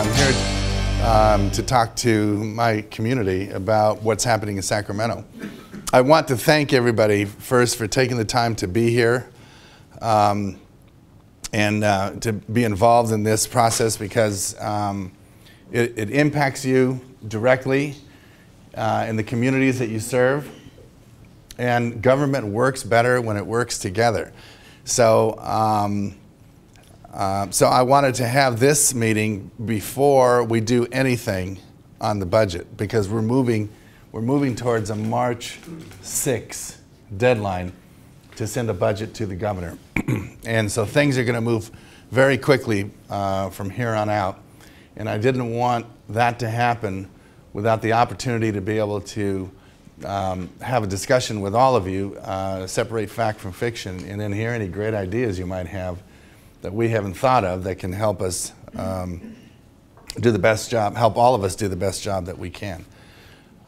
I'm here to talk to my community about what's happening in Sacramento. I want to thank everybody first for taking the time to be here and to be involved in this process, because it impacts you directly in the communities that you serve, and government works better when it works together. So so I wanted to have this meeting before we do anything on the budget, because we're moving towards a March 6th deadline to send a budget to the governor. And so things are going to move very quickly from here on out. And I didn't want that to happen without the opportunity to be able to have a discussion with all of you, separate fact from fiction, and then hear any great ideas you might have that we haven't thought of that can help us do the best job, help all of us do the best job that we can.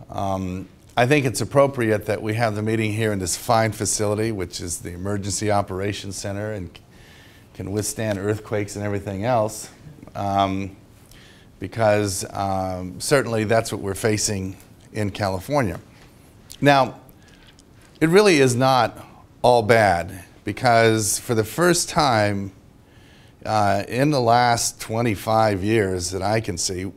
I think it's appropriate that we have the meeting here in this fine facility, which is the Emergency Operations Center and can withstand earthquakes and everything else, because certainly that's what we're facing in California. Now, it really is not all bad, because for the first time in the last 25 years that I can see,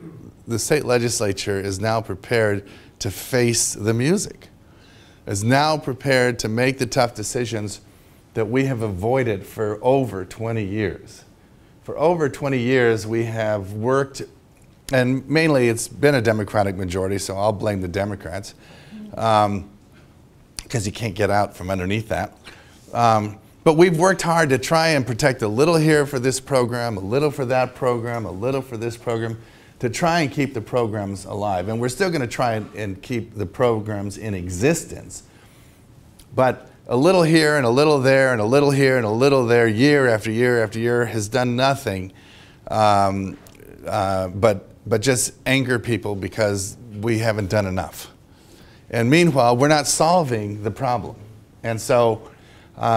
the state legislature is now prepared to face the music, is now prepared to make the tough decisions that we have avoided for over 20 years. For over 20 years, we have worked, and mainly it's been a Democratic majority, so I'll blame the Democrats, because you can't get out from underneath that. But we've worked hard to try and protect a little here for this program, a little for that program, a little for this program, to try and keep the programs alive. And we're still going to try and keep the programs in existence. But a little here and a little there and a little here and a little there, year after year after year, has done nothing but just anger people because we haven't done enough. And meanwhile, we're not solving the problem. And so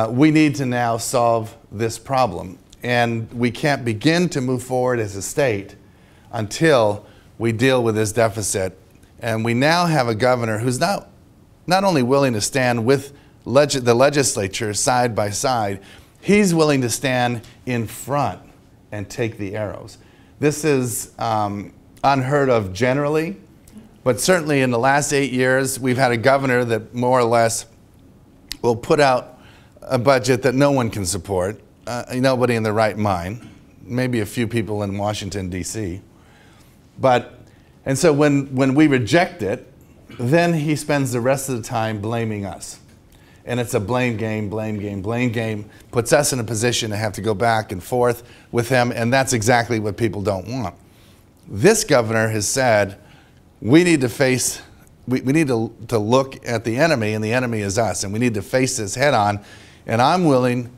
we need to now solve this problem. And we can't begin to move forward as a state until we deal with this deficit. And we now have a governor who's not only willing to stand with the legislature side by side, he's willing to stand in front and take the arrows. This is unheard of generally, but certainly in the last 8 years, we've had a governor that more or less will put out a budget that no one can support, nobody in their right mind, maybe a few people in Washington, D.C. And so when we reject it, then he spends the rest of the time blaming us. And it's a blame game, blame game, blame game, puts us in a position to have to go back and forth with him, and that's exactly what people don't want. This governor has said, we need to face, we need to look at the enemy, and the enemy is us, and we need to face this head on, and I'm willing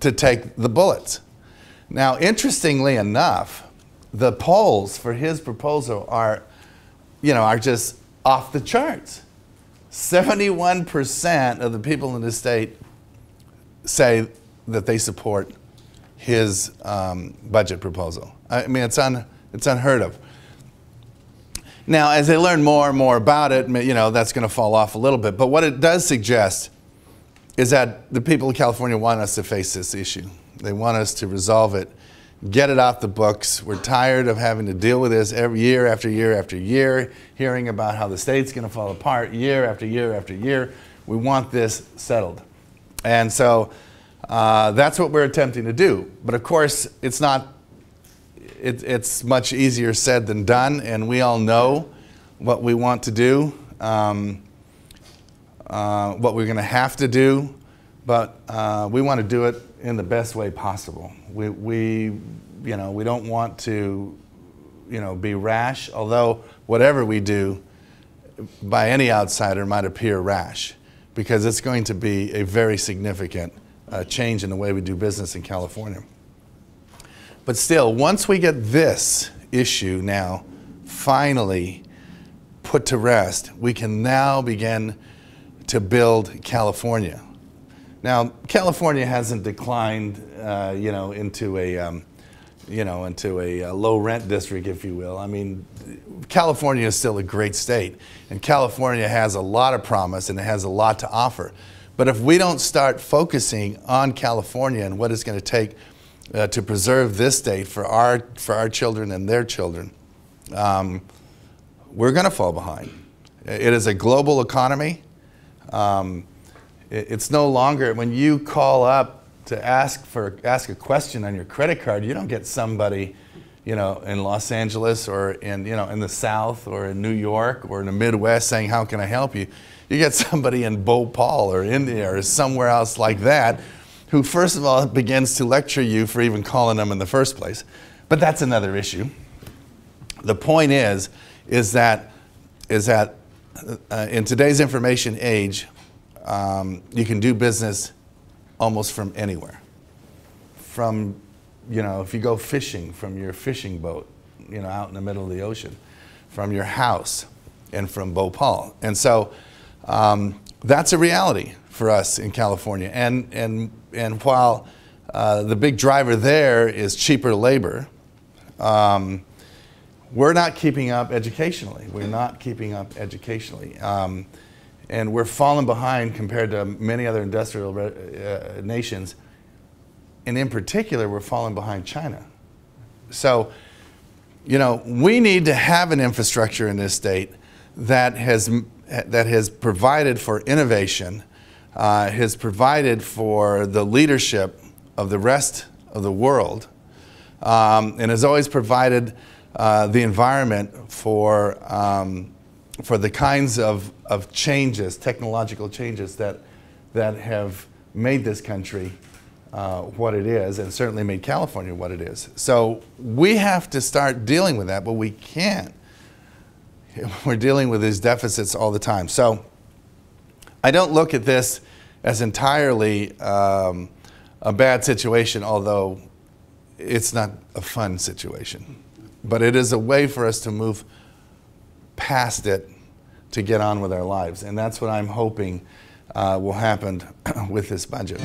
to take the bullets. Now, interestingly enough, the polls for his proposal are just off the charts. 71% of the people in the state say that they support his budget proposal. I mean, it's unheard of. Now, as they learn more and more about it, that's going to fall off a little bit. But what it does suggest is that the people of California want us to face this issue. They want us to resolve it, get it off the books. We're tired of having to deal with this every year after year after year, hearing about how the state's going to fall apart year after year after year. We want this settled. And so that's what we're attempting to do. But of course, it's much easier said than done, and we all know what we want to do, what we're going to have to do, but we want to do it in the best way possible. We don't want to, be rash, although whatever we do by any outsider might appear rash, because it's going to be a very significant change in the way we do business in California. But still, once we get this issue now finally put to rest, we can now begin to build California. Now, California hasn't declined, into a into a low rent district, if you will. I mean, California is still a great state, and California has a lot of promise and it has a lot to offer. But if we don't start focusing on California and what it's going to take to preserve this state for our children and their children, we're going to fall behind. It is a global economy. It's no longer, when you call up to ask a question on your credit card, you don't get somebody, in Los Angeles or in the South or in New York or in the Midwest saying, "How can I help you?" You get somebody in Bhopal or India or somewhere else like that, who first of all begins to lecture you for even calling them in the first place. But that's another issue. The point is that in today's information age, you can do business almost from anywhere. From, if you go fishing, from your fishing boat, out in the middle of the ocean, from your house, and from Bhopal. And so that's a reality for us in California. And while the big driver there is cheaper labor, we're not keeping up educationally. We're not keeping up educationally. And we're falling behind compared to many other industrial nations. And in particular, we're falling behind China. So, we need to have an infrastructure in this state that has provided for innovation, has provided for the leadership of the rest of the world, and has always provided the environment for the kinds of changes, technological changes that have made this country what it is, and certainly made California what it is. So we have to start dealing with that, but we can't. We're dealing with these deficits all the time. So I don't look at this as entirely a bad situation, although it's not a fun situation. But it is a way for us to move past it to get on with our lives. And that's what I'm hoping will happen with this budget.